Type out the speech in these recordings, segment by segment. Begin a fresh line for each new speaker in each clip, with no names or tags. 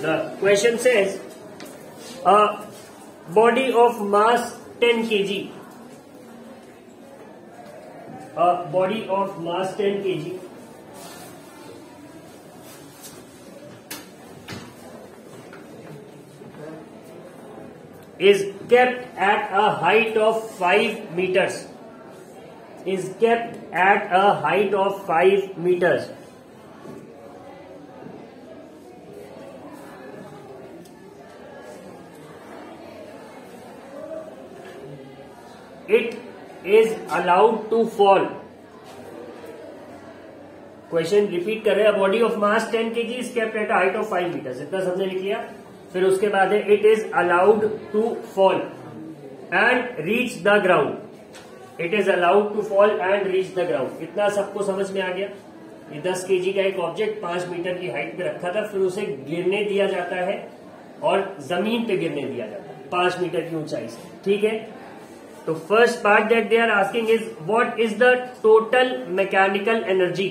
The question says a body of mass 10 kg. A body of mass 10 kg is kept at a height of 5 meters. Is kept at a height of 5 meters. It is allowed to fall. Question repeat कर रहे हैं. Body of mass 10 kg is kept at height of 5 metres. इतना सबने लिख लिया. फिर उसके बाद है it is allowed to fall and reach the ground. It is allowed to fall and reach the ground. इतना सबको समझ में आ गया. ये 10 kg का एक ऑब्जेक्ट 5 मीटर की हाइट पे रखा था. फिर उसे गिरने दिया जाता है और जमीन पे गिरने दिया जाता है 5 मीटर की ऊंचाई से. ठीक है. तो first part that they are asking is what is the total mechanical energy.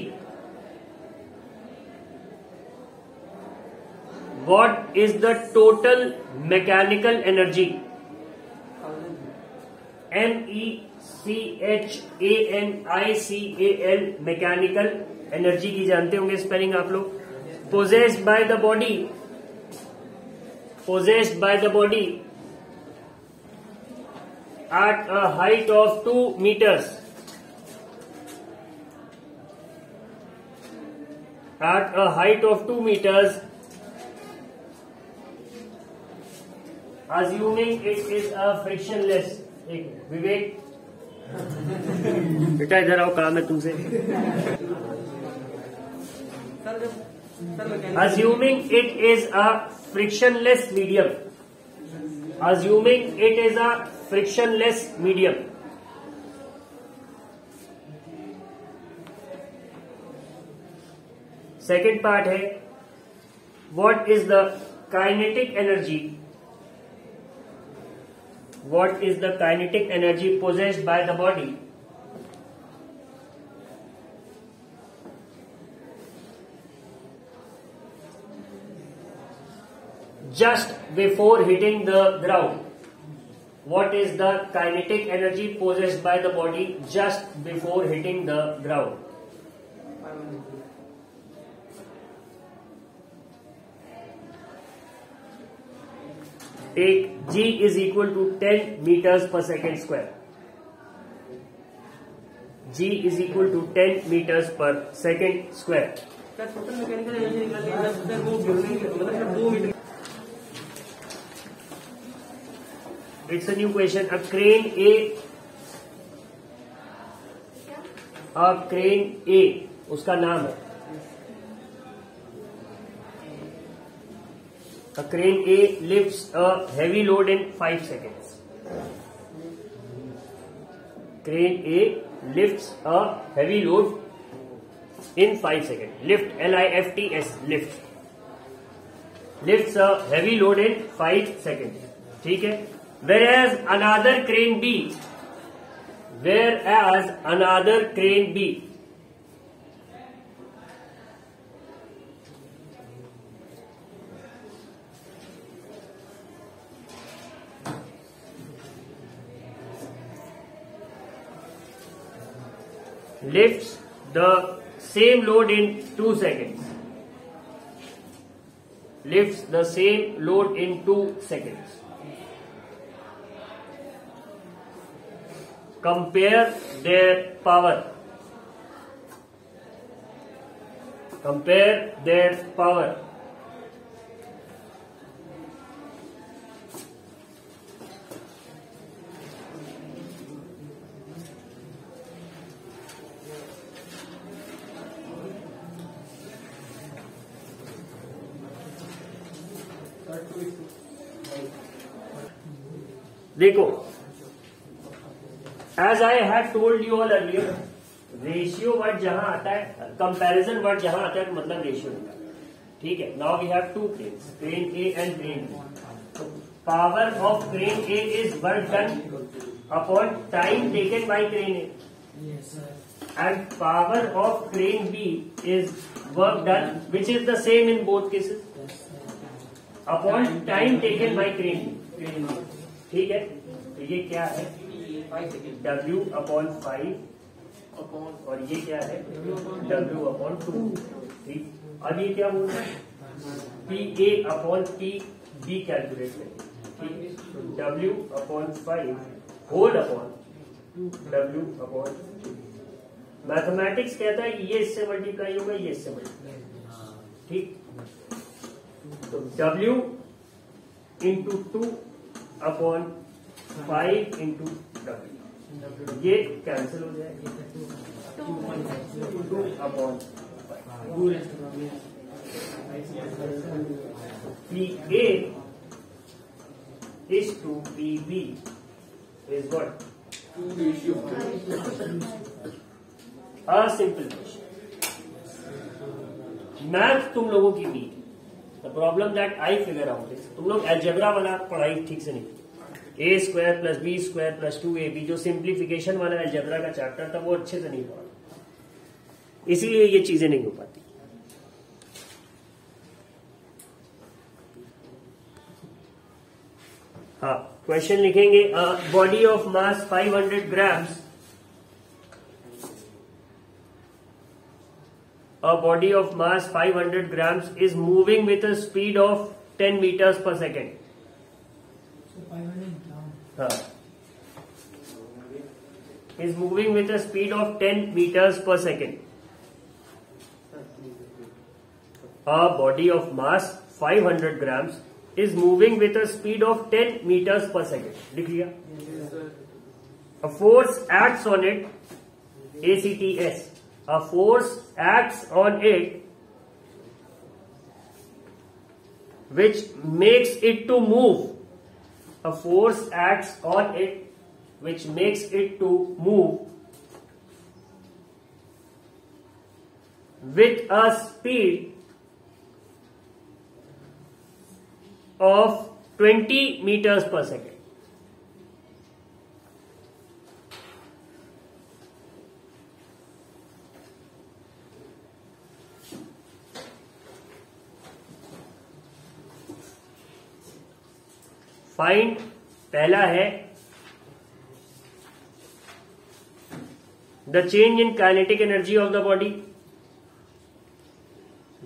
What is the total mechanical energy? MECHANICAL mechanical energy की जानते होंगे स्पेलिंग आप लोग. possessed by the body at a height of 2 meters. At a height of 2 meters. Assuming it is a frictionless. एक विवेक बेटा इधर आओ, काम है तुमसे. Assuming it is a frictionless medium. Assuming it is a frictionless medium. Second part है what is the kinetic energy. What is the kinetic energy possessed by the body just before hitting the ground? What is the kinetic energy possessed by the body just before hitting the ground? Take G is equal to 10 meters per second square. G is equal to 10 meters per second square. It's a new question. A crane A, उसका नाम है. A crane A lifts a heavy load in 5 seconds. Crane A lifts a heavy load in 5 seconds. Lift, LIFTS, lift. Lifts a heavy load in 5 seconds. ठीक है. Whereas another crane B lifts the same load in 2 seconds. Lifts the same load in 2 seconds. Compare their power. Compare their power. देखो, as I had told you all earlier, ratio word जहां आता है, comparison word जहां आता है, मतलब ratio होता है. ठीक है. Now we have 2 cranes, crane A and crane B. Power of crane A is work done upon time taken by crane A, and power of crane B is work done which is the same in both cases. Upon time taken by crane, ठीक है। तो ये क्या है, W upon 5 और ये क्या है, W अपॉन 2, ठीक। अब ये क्या बोल रहा है, PA अपॉन PB कैलकुलेट करें, ठीक। तो W upon 5 whole upon W upon 2। Mathematics कहता है कि ये इससे मल्टीप्लाई होगा, ये इससे मल्टीप्लाई, ठीक। तो W into 2 upon 5 into W, ये कैंसिल हो जाएगा, 2 upon 5। PA is to PB is what? A simple question. Math तुम लोगों की weak, the problem that I figure out is, तुम लोग अलजेब्रा वाला पढ़ाई ठीक से नहीं, A square plus B square plus 2AB जो सिंप्लीफिकेशन वाला अलजेब्रा का चैप्टर था वो अच्छे से नहीं पढ़ा, इसीलिए ये चीजें नहीं हो पाती। हाँ, क्वेश्चन लिखेंगे, body of mass 500 grams, a body of mass 500 grams is moving with a speed of 10 meters per second.
So 500 grams.
हाँ, is moving with a speed of 10 meters per second. A body of mass 500 grams is moving with a speed of 10 meters per second. लिख लिया? A force acts on it, ACTS. A force acts on it which makes it to move. A force acts on it which makes it to move with a speed of 20 meters per second. Find, पहला है the change in kinetic energy of the body,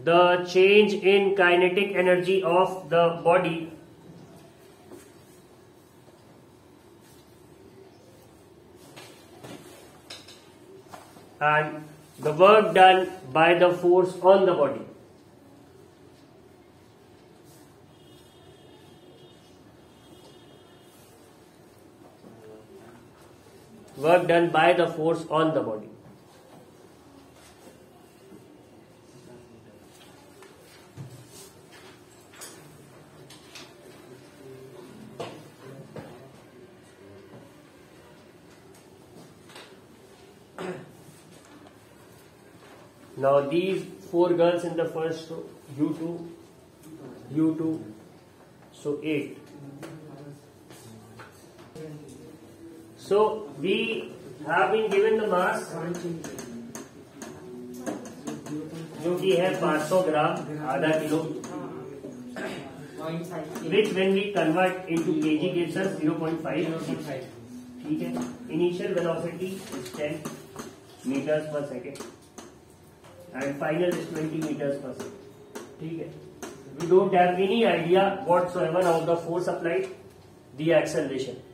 the change in kinetic energy of the body and the work done by the force on the body. Work done by the force on the body. Now these 4 girls in the first row, you two, so 8. So we have been given the mass जो कि है 500 ग्राम, आधा kilo, which when we convert into kg gives us 0.5, ठीक है। Initial velocity is 10 meters per second and final is 20 meters per second, ठीक है। We don't have any idea whatsoever of the force applied, the acceleration,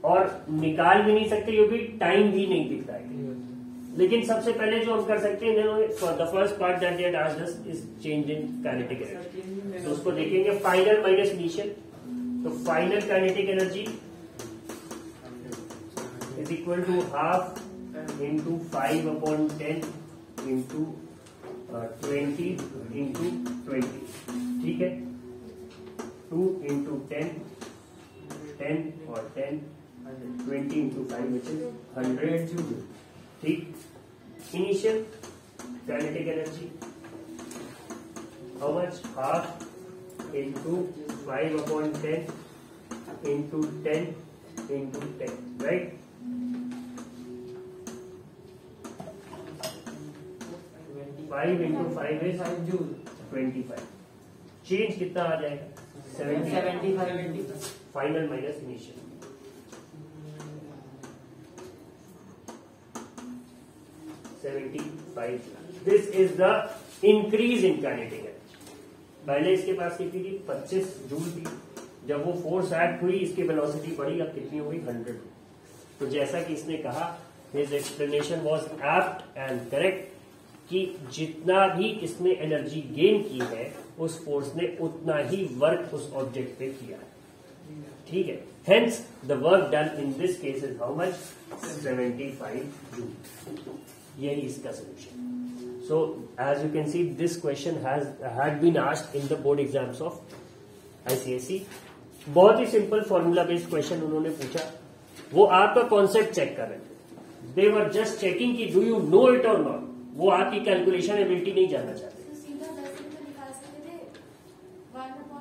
और निकाल भी नहीं सकते क्योंकि टाइम भी नहीं दिखता है। लेकिन सबसे पहले जो हम कर सकते हैं, the first part that they had asked us is change in kinetic energy, तो उसको देखेंगे फाइनल माइनस इनिशियल। तो final kinetic energy is equal to half into 5 upon 10 into 20 into 20, ठीक है। 2 इंटू 10 और 10 20 इंटू 5 which is 100, ठीक। Initial kinetic energy how much, half into 5 upon 10 into 10 into 10, right. 5 into 5 is 25, change कितना आ जाएगा?
75
final minus initial, 75। This is the increase in kinetic energy. पहले इसके पास कितनी थी? 25 जूल थी। जब वो फोर्स एक्ट हुई, इसकी वेलोसिटी बढ़ी, अब कितनी हुई? 100। तो जैसा कि इसने कहा, his explanation was apt and correct कि जितना भी इसने एनर्जी गेन की है, उस फोर्स ने उतना ही वर्क उस ऑब्जेक्ट पे किया है। ठीक है, hence the work done in this case is how much? 75 joule. यही इसका सोल्यूशन। So as you can see, this question had been asked in the board exams of ICSE। बहुत ही सिंपल फॉर्मूला बेस्ड क्वेश्चन उन्होंने पूछा। वो आपका concept check कर रहे थे। दे वर जस्ट चेकिंग कि डू यू नो इट और नॉट। वो आपकी कैलकुलेशन एबिलिटी नहीं जानना चाहते।
तो सीधा 10 में निकाल सकते थे 1/2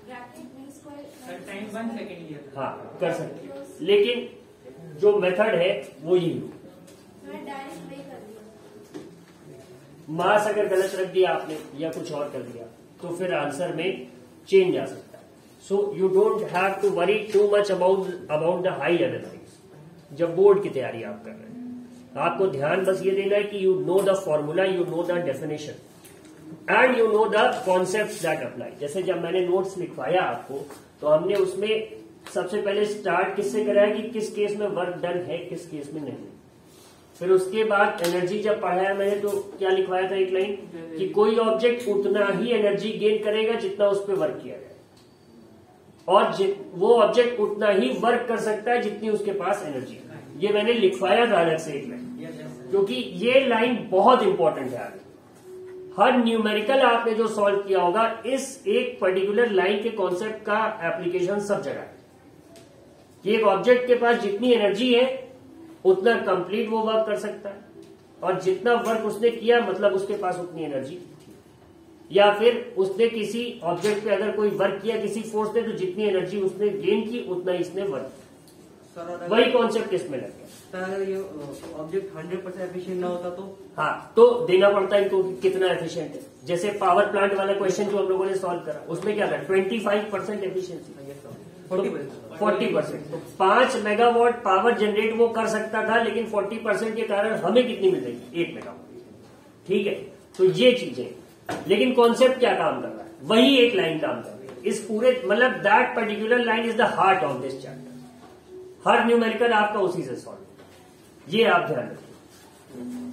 ब्रैकेट में स्क्वायर
टाइम 1 सेकेंड लिया।
हाँ, कर सकते, लेकिन जो मेथड है वो यही हो।
मैं डायरेक्ट वही कर दिया।
मास अगर गलत रख दिया आपने या कुछ और कर दिया, तो फिर आंसर में चेंज आ सकता है। So you don't have to worry too much about the high level things. जब बोर्ड की तैयारी आप कर रहे हैं, आपको ध्यान बस ये देना है कि you know the formula, you know the definition and you know the concept that apply. जैसे जब मैंने नोट्स लिखवाया आपको, तो हमने उसमें सबसे पहले स्टार्ट किससे कराया कि किस केस में वर्क डन है, किस केस में नहीं। फिर उसके बाद एनर्जी जब पढ़ाया मैंने, तो क्या लिखवाया था? एक लाइन कि कोई ऑब्जेक्ट उतना ही एनर्जी गेन करेगा जितना उस पर वर्क किया जाए, और वो ऑब्जेक्ट उतना ही वर्क कर सकता है जितनी उसके पास एनर्जी है। ये मैंने लिखवाया था अलग से एक लाइन, क्योंकि ये लाइन बहुत इंपॉर्टेंट है आगे। हर न्यूमेरिकल आपने जो सॉल्व किया होगा, इस एक पर्टिकुलर लाइन के कॉन्सेप्ट का एप्लीकेशन सब जगह है कि एक ऑब्जेक्ट के पास जितनी एनर्जी है उतना कंप्लीट वो वर्क कर सकता है, और जितना वर्क उसने किया मतलब उसके पास उतनी एनर्जी थी। या फिर उसने किसी ऑब्जेक्ट पे अगर कोई वर्क किया किसी फोर्स ने, तो जितनी एनर्जी उसने गेन की उतना ही इसने वर्क किया। वही कॉन्सेप्ट इसमें लग गया।
अगर ये ऑब्जेक्ट 100% एफिशिएंट ना होता तो?
हाँ, तो देना पड़ता है इनको कितना एफिशिएंट है। जैसे पावर प्लांट वाला क्वेश्चन जो हम लोगों ने सॉल्व करा, उसमें क्या था? 25% एफिशिएंसी, 40%। तो 5 मेगावाट पावर जनरेट वो कर सकता था, लेकिन 40% के कारण हमें कितनी मिल रही? 1 मेगावाट। ठीक है, तो ये चीजें, लेकिन कॉन्सेप्ट क्या काम कर रहा है? वही एक लाइन काम कर रही है। इस पूरे मतलब that particular line is the heart of this chapter. Her numerical आपका उसी से सॉल्व, ये आप ध्यान रखिए।